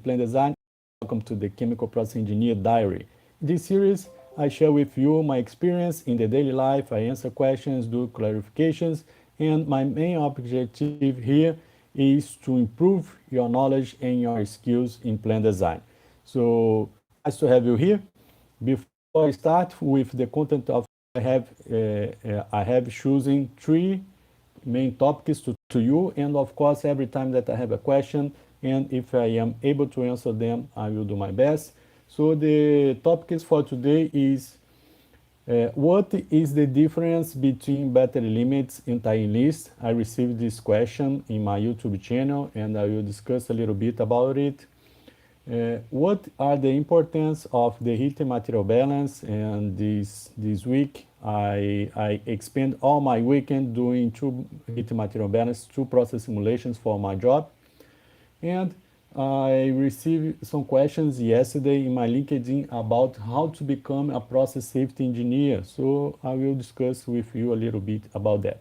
plant design. Welcome to the Chemical Process Engineer Diary. In this series, I share with you my experience in the daily life. I answer questions, do clarifications, and my main objective here is to improve your knowledge and your skills in plant design. So nice to have you here. Before I start with the content of I have chosen three main topics to you, and of course every time that I have a question and if I am able to answer them, I will do my best. So the topics for today is what is the difference between battery limits and time list? I received this question in my YouTube channel and I will discuss a little bit about it. What are the importance of the heat and material balance? And this week I expend all my weekend doing two heat and material balance, two process simulations for my job. And I received some questions yesterday in my LinkedIn about how to become a process safety engineer. So I will discuss with you a little bit about that.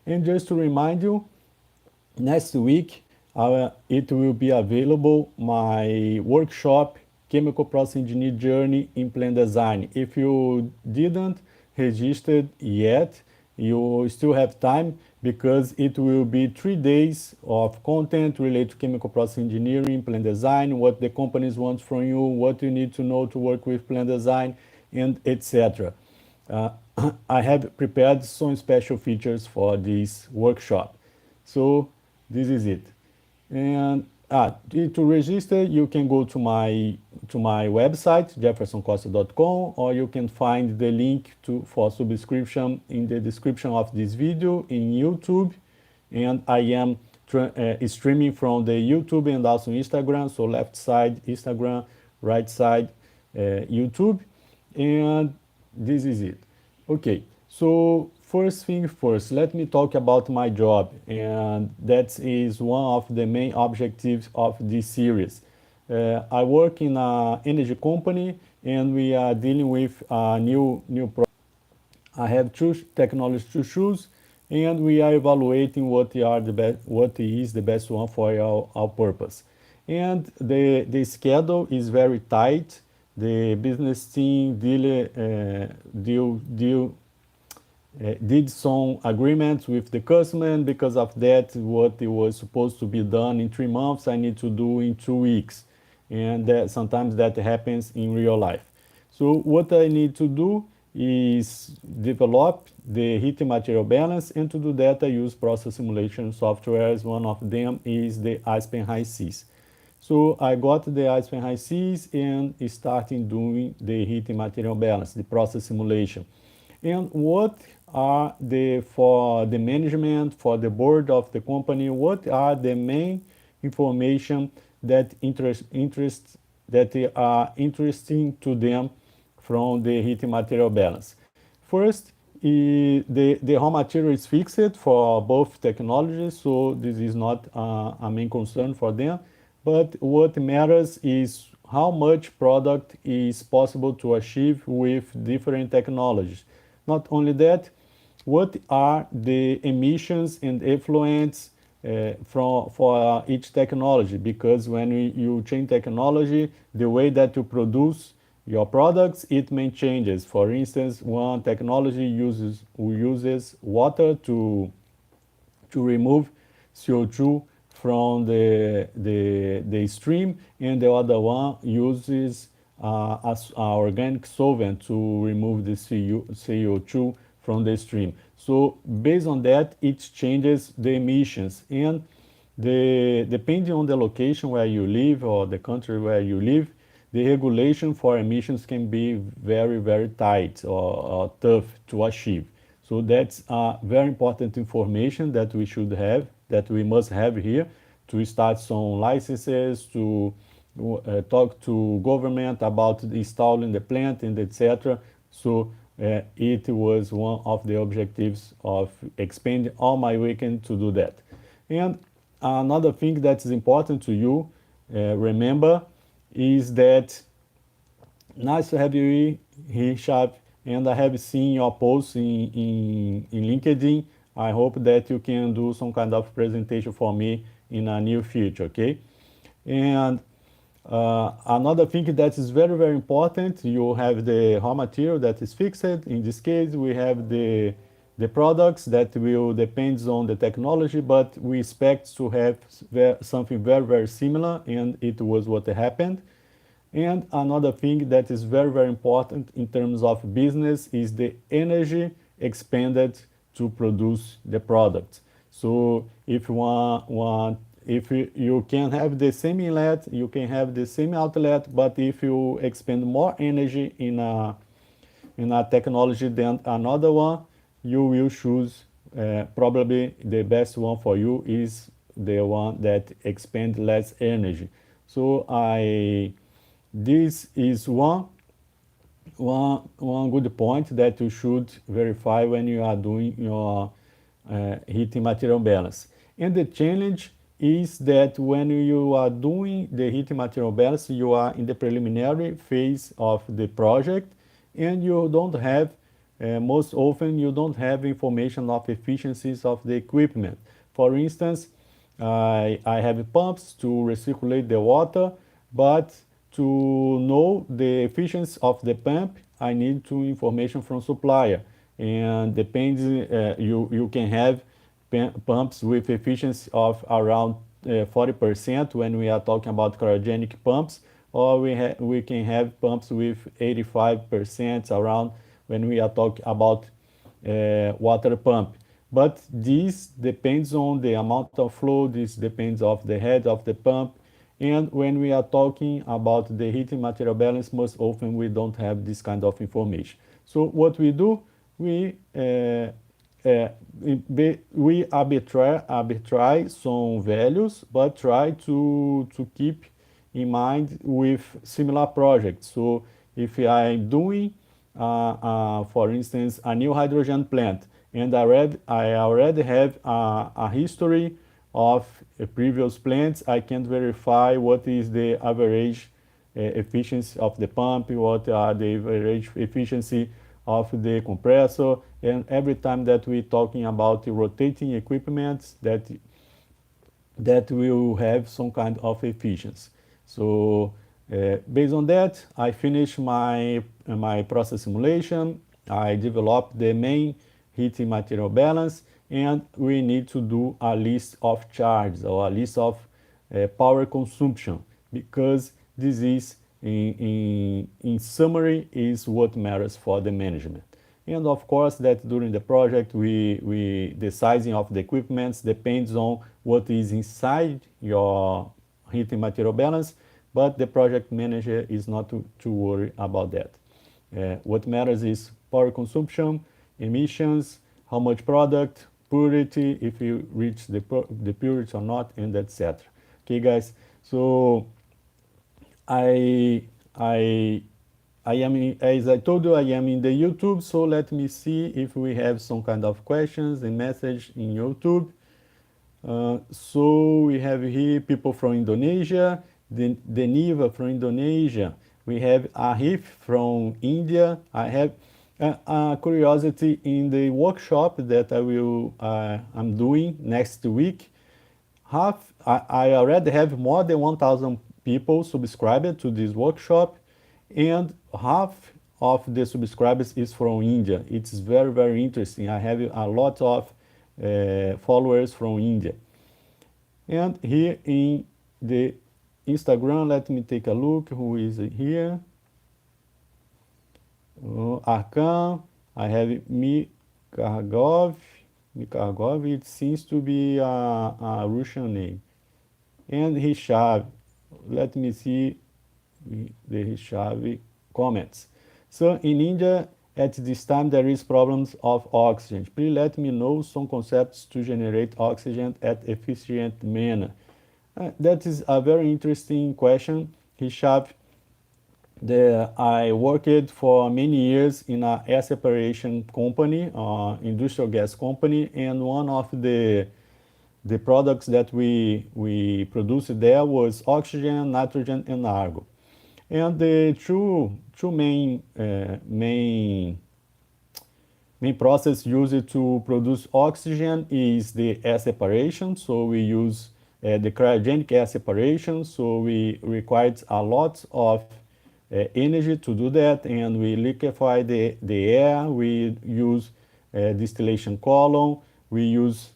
And just to remind you, next week it will be available my workshop, Chemical Process Engineer Journey in Plant Design. If you didn't register yet, you still have time because it will be 3 days of content related to chemical process engineering, plant design, what the companies want from you, what you need to know to work with plant design, and etc. I have prepared some special features for this workshop. So this is it. And to register, you can go to my website, jeffersoncosta.com, or you can find the link for subscription in the description of this video in YouTube. And I am streaming from the YouTube and also Instagram. So left side Instagram, right side YouTube, and this is it. Okay, so first thing first, let me talk about my job, and that is one of the main objectives of this series. I work in an energy company, and we are dealing with a new product. I have two technologies to choose, and we are evaluating what is the best one for our purpose. And the schedule is very tight. The business team did some agreements with the customer, and because of that, what it was supposed to be done in 3 months, I need to do in 2 weeks. And sometimes that happens in real life. So what I need to do is develop the heat and material balance, and to do that I use process simulation softwares. One of them is the Aspen High Seas. So I got the Aspen High Seas and starting doing the heat and material balance, the process simulation. And what are for the management, for the board of the company, what are the main information that are interesting to them from the heat and material balance? First, the raw material is fixed for both technologies, so this is not a main concern for them. But what matters is how much product is possible to achieve with different technologies. Not only that, what are the emissions and effluents for each technology? Because when you change technology, the way that you produce your products, it may changes. For instance, one technology uses water to remove CO2 from the stream, and the other one uses as organic solvent to remove the CO2 from the stream. So based on that, it changes the emissions, and depending on the location where you live or the country where you live, the regulation for emissions can be very, very tight or tough to achieve. So that's very important information that we should have, that we must have here to start some licenses, to talk to government about installing the plant and etc. So it was one of the objectives of expending all my weekend to do that. And another thing that is important to you, remember, is that nice to have you here, Sharp, and I have seen your posts in LinkedIn. I hope that you can do some kind of presentation for me in a near future, okay? And Another thing that is very, very important, you have the raw material that is fixed. In this case, we have the products that will depends on the technology, but we expect to have something very, very similar, and it was what happened. And another thing that is very, very important in terms of business is the energy expended to produce the product. So if if you can have the same inlet, you can have the same outlet, but if you expend more energy in a technology than another one, you will choose probably the best one for you is the one that expend less energy. So I this is one good point that you should verify when you are doing your heating material balance. And the challenge is that when you are doing the heating material balance, you are in the preliminary phase of the project, and you don't have, most often, you don't have information of efficiencies of the equipment. For instance, I have pumps to recirculate the water, but to know the efficiency of the pump, I need to information from supplier. And depends, you can have pumps with efficiency of around 40% when we are talking about cryogenic pumps, or we can have pumps with 85% around when we are talking about water pump. But this depends on the amount of flow, this depends of the head of the pump, and when we are talking about the heating material balance, most often we don't have this kind of information. So what we do, we arbitrate some values, but try to keep in mind with similar projects. So if I'm doing, for instance, a new hydrogen plant, and I already have a history of previous plants, I can verify what is the average efficiency of the pump, what are the average efficiency of the compressor, and every time that we're talking about the rotating equipment, that will have some kind of efficiency. So based on that, I finish my process simulation. I develop the main heating material balance, and we need to do a list of charges or a list of power consumption, because this is in summary is what matters for the management. And of course that during the project the sizing of the equipments depends on what is inside your heating material balance, but the project manager is not to worry about that. What matters is power consumption, emissions, how much product, purity, if you reach the purity or not, and etc. Okay, guys. So I am, as I told you, I am in the YouTube. So let me see if we have some kind of questions and message in YouTube. So we have here people from Indonesia, Deniva from Indonesia. We have Arif from India. I have a curiosity in the workshop that I'm doing next week. I already have more than 1,000 people subscribed to this workshop, and half of the subscribers is from India. It's very, very interesting. I have a lot of followers from India. And here in the Instagram, let me take a look who is here. Arkan, I have Mikargov, it seems to be a Russian name. And Hishav, let me see the Hishav comments. So in India, at this time, there is problems of oxygen. Please let me know some concepts to generate oxygen at efficient manner. That is a very interesting question, Hishav. I worked for many years in a air separation company, industrial gas company, and one of the products that we produced there was oxygen, nitrogen, and argon. And the two main process used to produce oxygen is the air separation. So we use the cryogenic air separation, so we required a lot of energy to do that, and we liquefy the air, we use distillation column, we use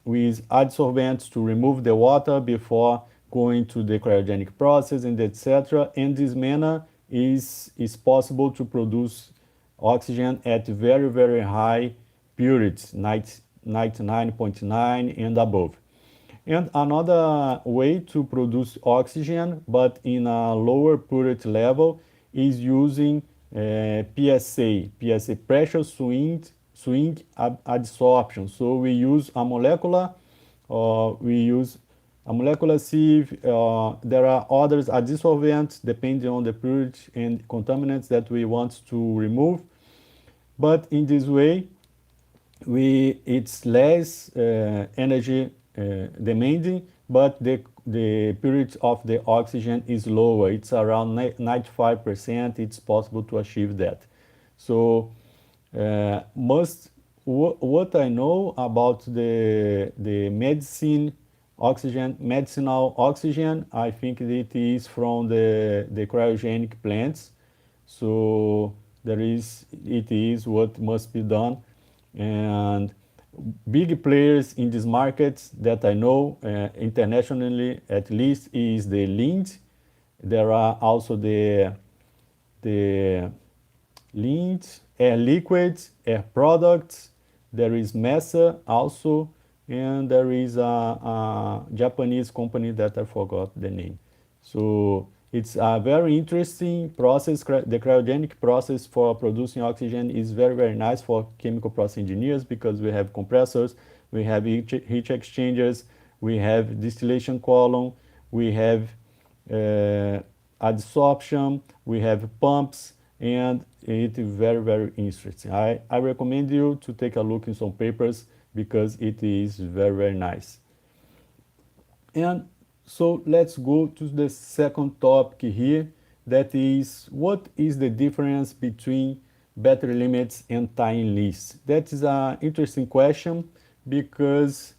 with adsorbents to remove the water before going to the cryogenic process and etc. And this manner is possible to produce oxygen at very, very high purities, 99.9 and above. And another way to produce oxygen, but in a lower purity level, is using PSA, pressure swing adsorption. So we use a molecular sieve. There are other adsorbents depending on the purity and contaminants that we want to remove. But in this way, it's less energy demanding, but the purity of the oxygen is lower. It's around 95%. It's possible to achieve that. So what I know about the medicinal oxygen, I think it is from the cryogenic plants. So it is what must be done. And big players in these markets that I know, internationally at least, is the Lind. There are also the Lind, Air Liquids, Air Products. There is Mesa also, and there is a Japanese company that I forgot the name. So it's a very interesting process. The cryogenic process for producing oxygen is very, very nice for chemical process engineers because we have compressors, we have heat exchangers, we have distillation column, we have adsorption, we have pumps, and it is very, very interesting. I recommend you to take a look in some papers because it is very, very nice. And so let's go to the second topic here, that is, what is the difference between battery limits and time lists? That is an interesting question because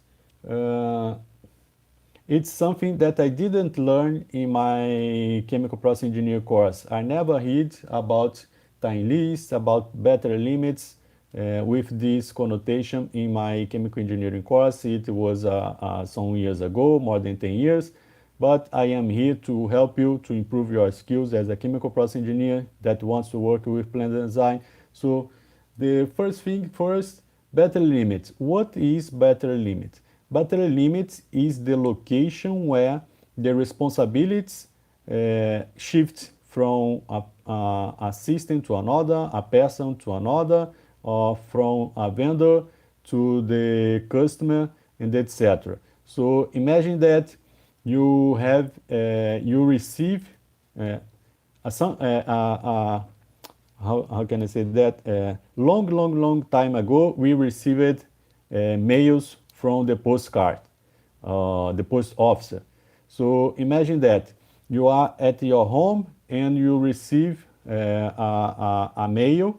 it's something that I didn't learn in my chemical process engineer course. I never heard about time lists, about battery limits with this connotation in my chemical engineering course. It was some years ago, more than 10 years. But I am here to help you to improve your skills as a chemical process engineer that wants to work with plant design. So the first thing first, battery limits. What is battery limit? Battery limits is the location where the responsibilities shift from a system to another, a person to another, or from a vendor to the customer, and etc. So imagine that you receive how can I say that? Long time ago, we received mails from the postcard, the post officer. So imagine that you are at your home and you receive a mail,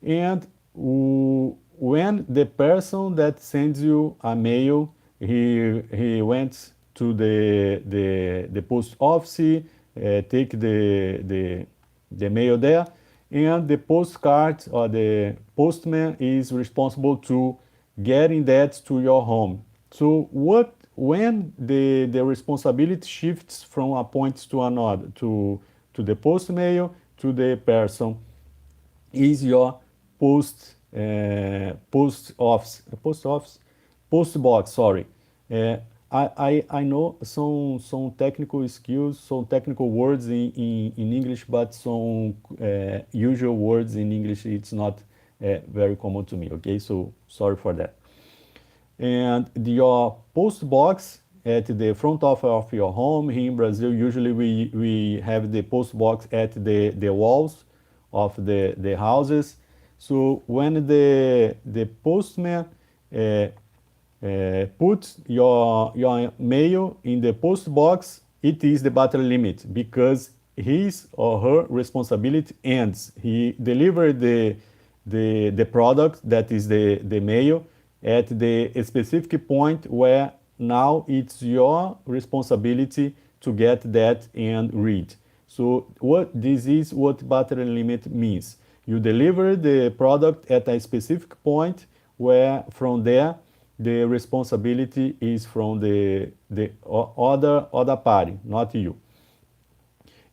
and when the person that sends you a mail, he went to the post office, take the mail there, and the postcard or the postman is responsible to getting that to your home. So when the responsibility shifts from a point to another, to the post mail, to the person, is your post box. Sorry. I know some technical skills, some technical words in English, but some usual words in English, it's not very common to me, okay? So sorry for that. And your post box at the front of your home, here in Brazil, usually we have the post box at the walls of the houses. So when the postman put your mail in the post box, it is the battery limit because his or her responsibility ends. He delivered the product that is the mail, at the specific point where now it's your responsibility to get that and read. So this is what battery limit means. You deliver the product at a specific point where from there the responsibility is from the other party, not you.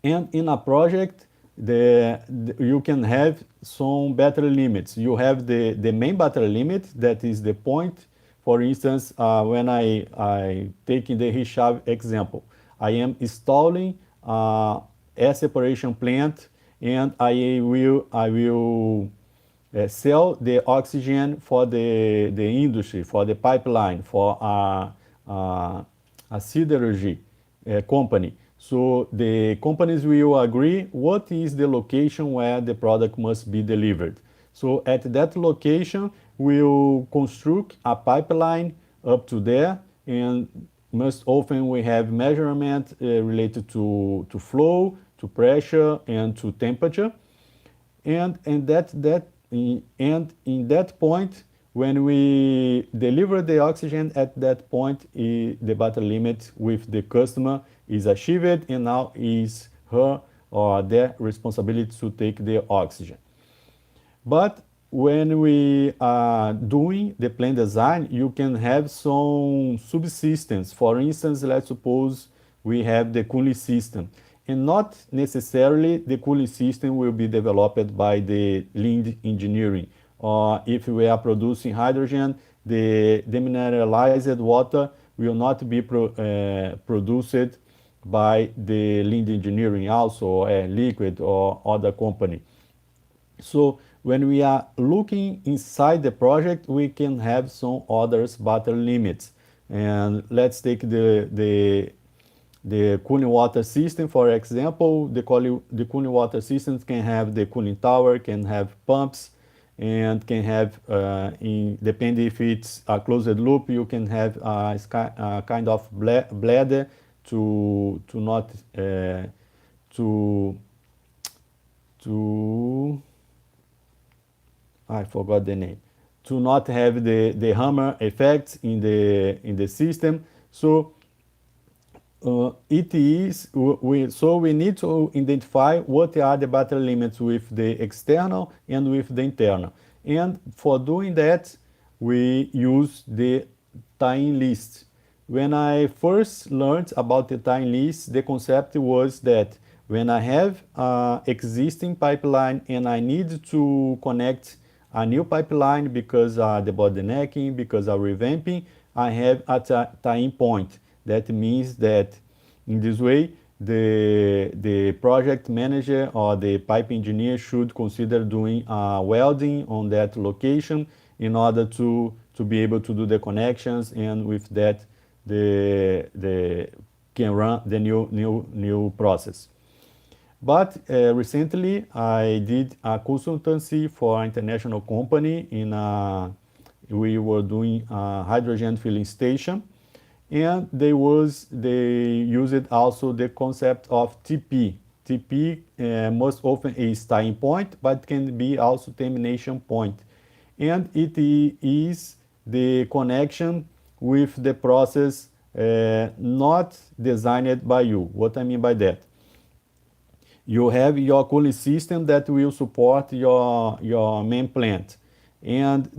And in a project, you can have some battery limits. You have the main battery limit, that is the point. For instance, when I taking the Richave example, I am installing air separation plant, and I will sell the oxygen for the industry, for the pipeline, for a siderurgy company. So the companies will agree what is the location where the product must be delivered. So at that location, we'll construct a pipeline up to there, and most often we have measurement related to flow, to pressure, and to temperature. And in that point, when we deliver the oxygen at that point, the battery limit with the customer is achieved, and now is her or their responsibility to take the oxygen. But when we are doing the plant design, you can have some subsystems. For instance, let's suppose we have the cooling system, and not necessarily the cooling system will be developed by the lead engineering. Or if we are producing hydrogen, the demineralized water will not be produced by the lead engineering, also liquid or other company. So when we are looking inside the project, we can have some other battery limits. And let's take the cooling water system, for example. The cooling water systems can have the cooling tower, can have pumps, and can have, depending if it's a closed loop, you can have a kind of bladder to not I forgot the name, to not have the hammer effect in the system. So so we need to identify what are the battery limits with the external and with the internal. And for doing that, we use the tie-in list. When I first learned about the tie-in list, the concept was that when I have an existing pipeline and I need to connect a new pipeline because the bottlenecking, because of revamping, I have a tie-in point. That means that in this way, the project manager or the pipe engineer should consider doing welding on that location in order to be able to do the connections, and with that, the can run the new process. But recently, I did a consultancy for an international company. We were doing a hydrogen filling station, and they used also the concept of TP. TP most often is tying point, but can be also termination point. And it is the connection with the process not designed by you. What I mean by that? You have your cooling system that will support your main plant, and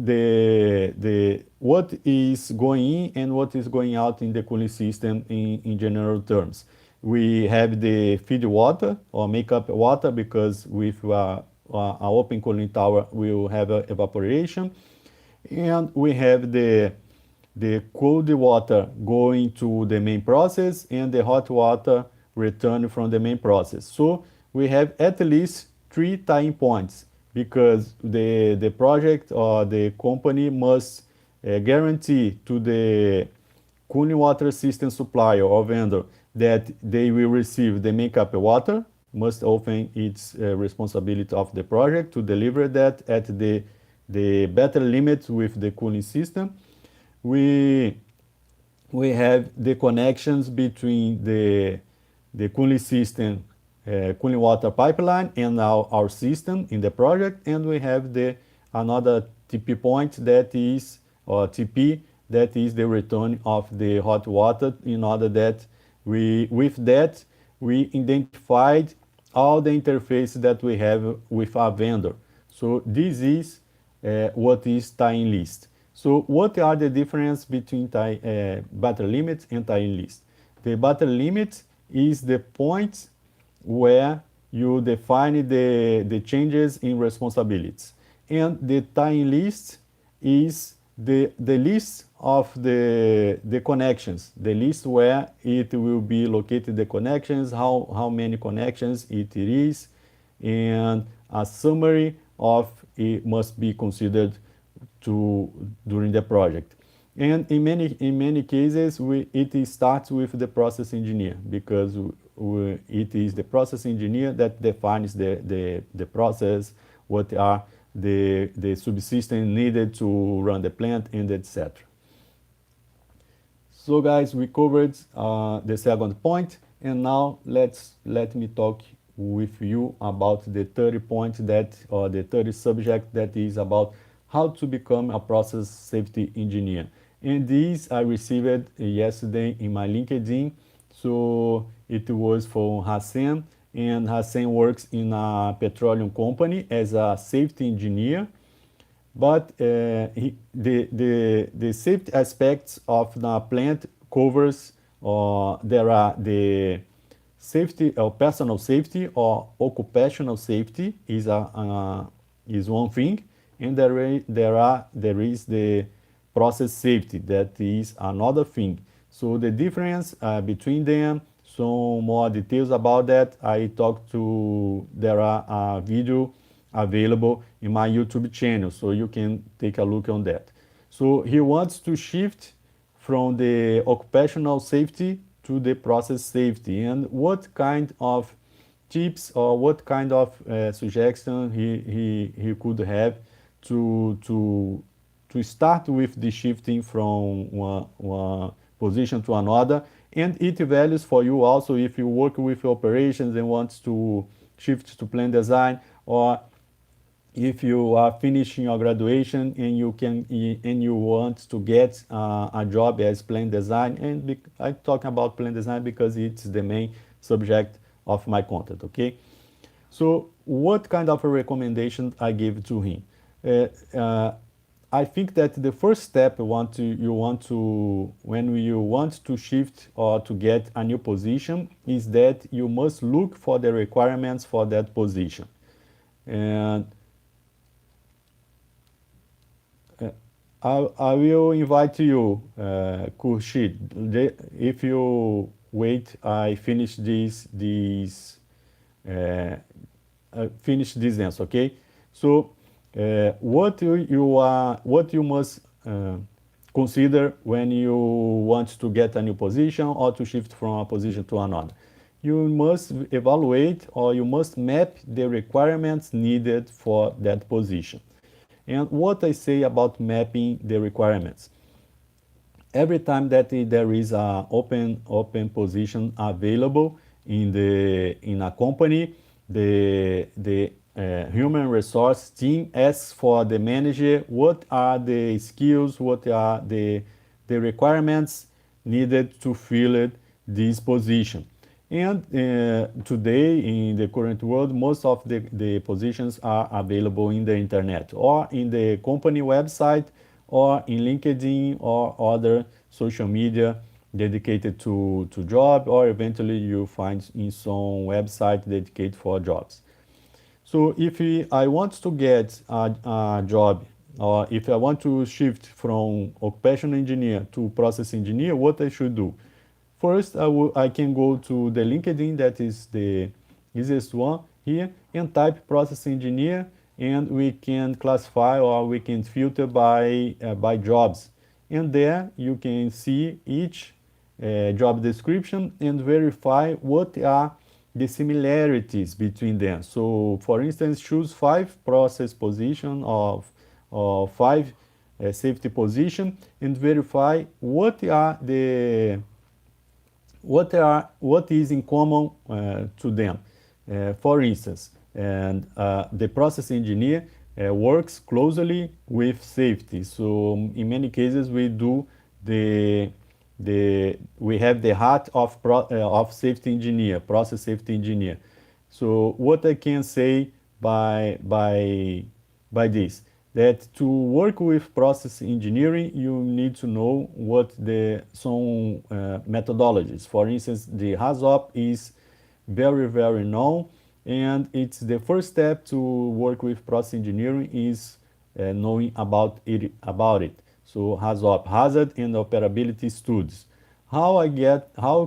what is going in and what is going out in the cooling system in general terms. We have the feed water or makeup water, because with an open cooling tower we will have evaporation, and we have the cold water going to the main process and the hot water return from the main process. So we have at least 3 tying points, because the project or the company must guarantee to the cooling water system supplier or vendor that they will receive the makeup water. Most often it's responsibility of the project to deliver that at the battery limit with the cooling system. We have the connections between the cooling system, cooling water pipeline, and our system in the project, and we have another TP point that is or TP, that is the return of the hot water, in order that with that, we identified all the interfaces that we have with our vendor. So this is what is tie-in list. So what are the difference between battery limit and tie-in list? The battery limit is the point where you define the changes in responsibilities. And the tie-in list is the list of the connections, the list where it will be located, the connections, how many connections it is, and a summary of it must be considered during the project. And in many cases, it starts with the process engineer, because it is the process engineer that defines the process, what are the subsystems needed to run the plant, and etc. So guys, we covered the second point, and now let me talk with you about the third point, or the third subject, that is about how to become a process safety engineer. And this I received yesterday in my LinkedIn. So it was from Hassan, and Hassan works in a petroleum company as a safety engineer. But the safety aspects of the plant covers, there are the safety or personal safety or occupational safety is one thing, and there is the process safety, that is another thing. So the difference between them, some more details about that, there are a video available in my YouTube channel, so you can take a look on that. So he wants to shift from the occupational safety to the process safety, and what kind of tips or what kind of suggestion he could have to start with the shifting from one position to another. And it values for you also if you work with operations and want to shift to plant design, or if you are finishing your graduation and you want to get a job as plant design. And I talk about plant design because it's the main subject of my content. Okay, so what kind of a recommendation I give to him? I think that the first step when you want to shift or to get a new position is that you must look for the requirements for that position. And I will invite you, Khurshid, if you wait, I finish finish this answer, okay? So what you must consider when you want to get a new position or to shift from a position to another. You must evaluate, or you must map the requirements needed for that position. And what I say about mapping the requirements: every time that there is an open position available in a company, the human resource team asks for the manager what are the skills, what are the requirements needed to fill this position. And today, in the current world, most of the positions are available in the internet, or in the company website, or in LinkedIn, or other social media dedicated to job, or eventually you find in some website dedicated for jobs. So if I want to get a job, or if I want to shift from occupational engineer to process engineer, what I should do? First, I can go to the LinkedIn, that is the easiest one here, and type process engineer, and we can classify, or we can filter by jobs. And there you can see each job description and verify what are the similarities between them. So for instance, choose 5 process position or 5 safety position, and verify what is in common to them. For instance, and the process engineer works closely with safety. So in many cases we do we have the heart of safety engineer, process safety engineer. So what I can say by this, that to work with process engineering, you need to know what the some methodologies. For instance, the HAZOP is very known, and it's the first step to work with process engineering is knowing about it. So HAZOP, hazard and operability studies. How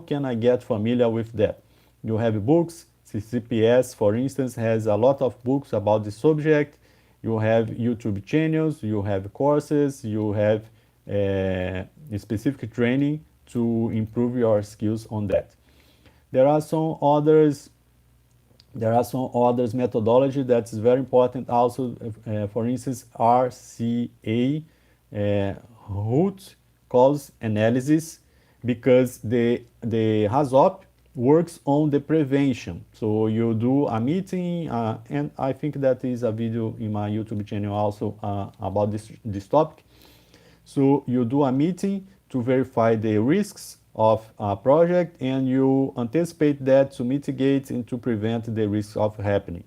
can I get familiar with that? You have books. CCPS, for instance, has a lot of books about the subject. You have YouTube channels, you have courses, you have specific training to improve your skills on that. There are some others methodology that's very important also. For instance, RCA, root cause analysis, because the HAZOP works on the prevention. So you do a meeting, and I think that is a video in my YouTube channel also about this topic. So you do a meeting to verify the risks of a project, and you anticipate that to mitigate and to prevent the risks of happening.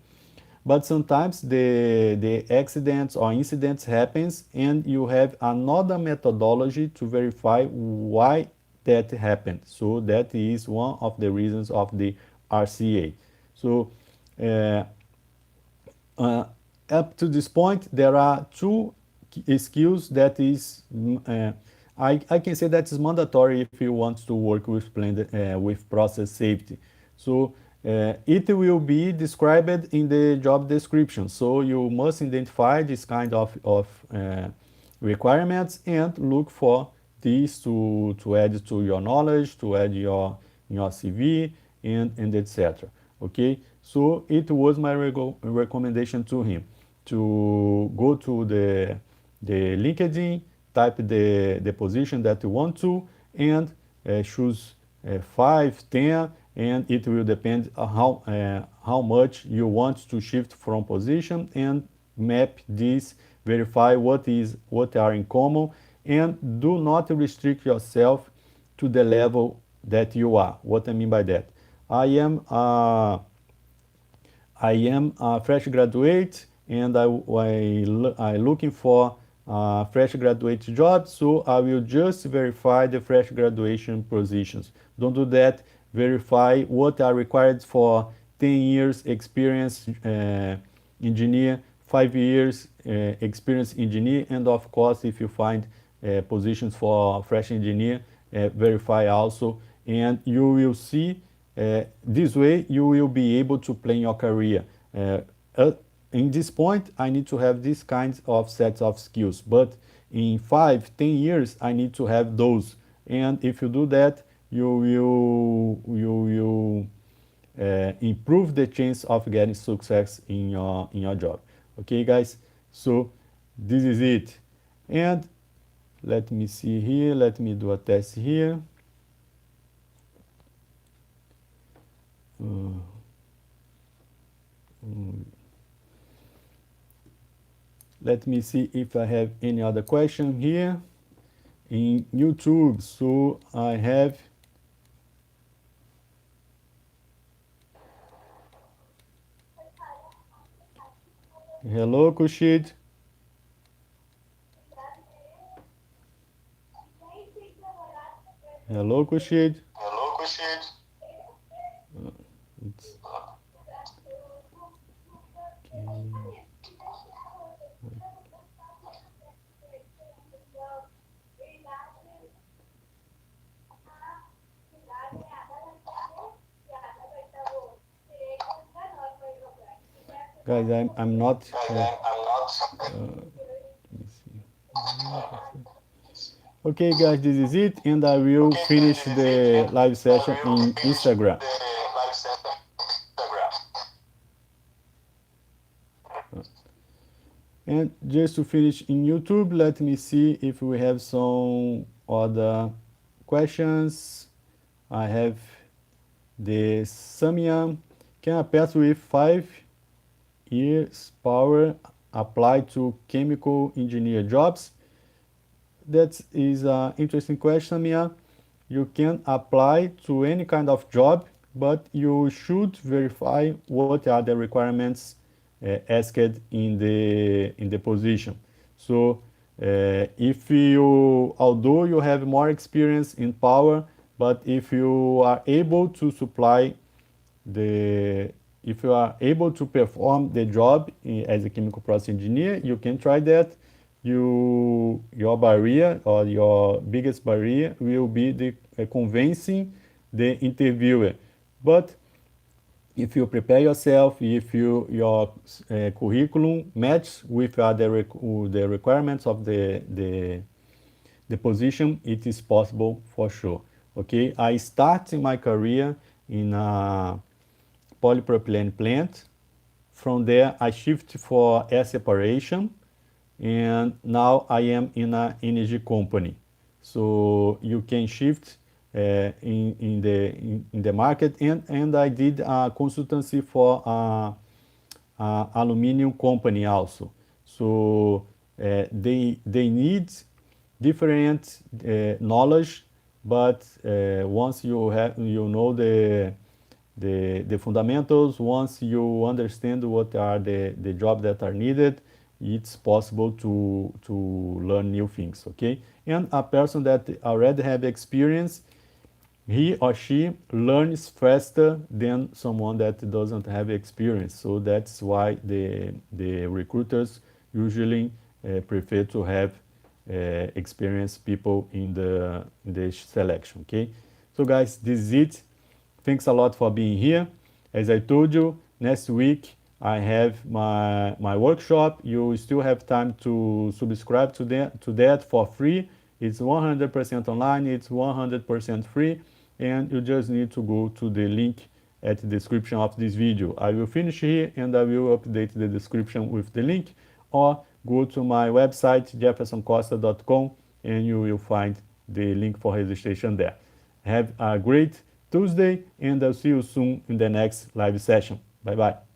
But sometimes the accidents or incidents happens, and you have another methodology to verify why that happened. So that is one of the reasons of the RCA. So uh, up to this point, there are two skills that is I can say that is mandatory if you want to work with process safety. So it will be described in the job description. So you must identify this kind of requirements and look for these to add to your knowledge, to add your CV, and etc. Okay, so it was my recommendation to him to go to the LinkedIn, type the position that you want to, and choose 5, 10, and it will depend how much you want to shift from position, and map this, verify what are in common, and do not restrict yourself to the level that you are. What I mean by that, I am a fresh graduate, and I looking for a fresh graduate job, so I will just verify the fresh graduation positions. Don't do that. Verify what are required for 10 years experience engineer, 5 years experience engineer, and of course, if you find positions for fresh engineer, verify also, and you will see this way you will be able to plan your career. In this point, I need to have these kinds of sets of skills, but in 5, 10 years, I need to have those. And if you do that, you will improve the chance of getting success in your job. Okay, guys. So this is it. And let me see here. Let me do a test here. Let me see if I have any other question here in YouTube. So I have. Hello, Kushid. Hello, Kushid. Hello, Kushid. It's guys, I'm not. I'm not. Let me see. Okay, guys, this is it, and I will Okay, guys, finish this is it, the and live I session will in finish Instagram. the live session on Instagram. And just to finish in YouTube, let me see if we have some other questions. I have the Samia. Can a pet with 5 years power apply to chemical engineer jobs? That is an interesting question, Mia. You can apply to any kind of job, but you should verify what are the requirements asked in the position. So, if you, although you have more experience in power, but if you are able to supply the if you are able to perform the job as a chemical process engineer, you can try that. Your barrier or your biggest barrier will be the convincing the interviewer. But if you prepare yourself, if your curriculum match with the requirements of the position, it is possible for sure. Okay, I started my career in a polypropylene plant. From there, I shift for air separation, and now I am in an energy company. So you can shift in the market, and I did a consultancy for a aluminum company also. So they need different knowledge, but once you know the fundamentals, once you understand what are the jobs that are needed, it's possible to learn new things. Okay, and a person that already have experience, he or she learns faster than someone that doesn't have experience. So that's why the recruiters usually prefer to have experienced people in the selection. Okay, so guys, this is it. Thanks a lot for being here. As I told you, next week I have my workshop. You still have time to subscribe to that for free. It's 100% online, it's 100% free, and you just need to go to the link at the description of this video. I will finish here and I will update the description with the link, or go to my website jeffersoncosta.com and you will find the link for registration there. Have a great Tuesday, and I'll see you soon in the next live session. Bye bye.